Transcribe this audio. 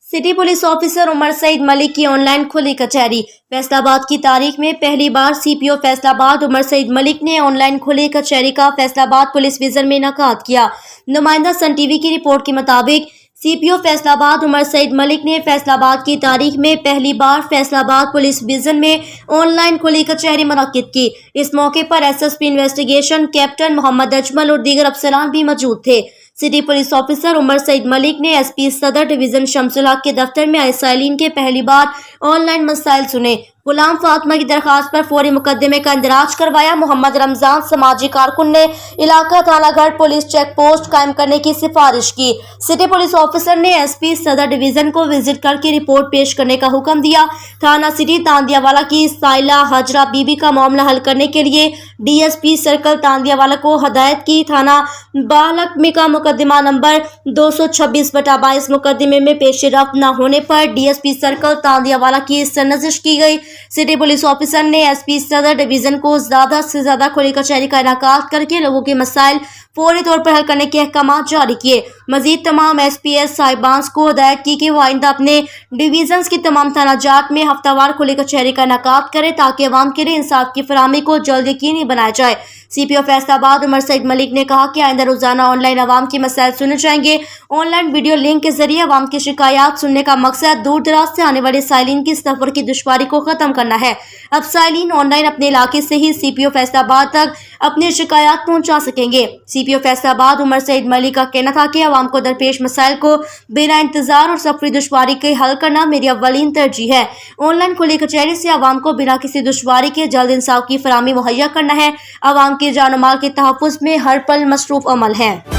City police officer Umar Saeed Malik की online खुली कचहरी। फैसलाबाद की तारीख में पहली बार सीपीओ फैसलाबाद उमर सईद मलिक ने ऑनलाइन खुली कचहरी का फैसलाबाद पुलिस विजन में इनेकाद किया। नुमाइंदा सन टीवी की रिपोर्ट के मुताबिक सीपीओ फैसलाबाद उमर सईद मलिक ने फैसलाबाद की तारीख में पहली बार फैसलाबाद पुलिस विजन में ऑनलाइन खुली कचहरी मुनक्किद की। इस मौके पर SSP investigation captain Mohammad Ajmal और दीगर अफसरान भी मौजूद थे। City police officer Umar Saeed Malik ने एसपी सदर डिवीजन शमसुल हक के दफ्तर में आए साइलिन के पहली बार ऑनलाइन मसाइल सुने। गुलाम फातिमा की दरखास्त पर फौरी मुकदमे का इंदराज करवाया। मोहम्मद रमजान समाजी कारकुन ने इलाका थानागढ़ पुलिस चेक पोस्ट कायम करने की सिफारिश की। सिटी पुलिस ऑफिसर ने एसपी सदर डिवीजन को विजिट करके रिपोर्ट पेश करने का हुक्म दिया। थाना सिटी तांदियावाला की साइला हजरा बीबी का मामला हल करने के लिए डीएसपी सर्कल तांदियावाला को हदायत की। थाना बालक का मुकदमा नंबर 226/22 मुकदमे में पेशरफ्त न होने पर डीएसपी सर्कल तांदियावाला की सरनजिश की गई। सिटी पुलिस ऑफिसर ने एसपी सदर डिवीजन को ज्यादा से ज्यादा खुली कचहरी का इनेकाद करके लोगों के मसाइल फौरी तौर पर हल करने के अहकाम जारी किए। मजीद तमाम एसपीएस साहिबान को हदायत की कि वो आइंदा अपने डिवीजन की तमाम थाना जात में हफ्तावार खुली कचहरी का इनेकाद करे ताकि अवाम के लिए इंसाफ की फराहमी को जल्द यकीनी बनाया जाए। सीपीओ फैसलाबाद उमर सईद मलिक ने कहा कि आइंदा रोजाना ऑनलाइन अवाम के मसाइल सुने जाएंगे। ऑनलाइन वीडियो लिंक के जरिए अवाम की शिकायत सुनने का मकसद दूर दराज से आने वाले साइलिन की सफर की दुश्वारी को खत्म करना है। अब साइलिन ऑनलाइन अपने इलाके से ही सीपीओ फैसलाबाद तक अपनी शिकायत पहुंचा सकेंगे। सीपीओ फैसलाबाद उमर सईद मलिक का कहना था कि अवाम को दरपेश मसाइल को बिना इंतजार और सफरी दुश्वारी के हल करना मेरी अव्वलीन तरजीह है। ऑनलाइन खुली कचहरी से अवाम को बिना किसी दुश्वारी के जल्द इंसाफ की फराहमी मुहैया करना है। अवाम की जान और माल के तहफ्फुज़ में हर पल मसरूफ अमल है।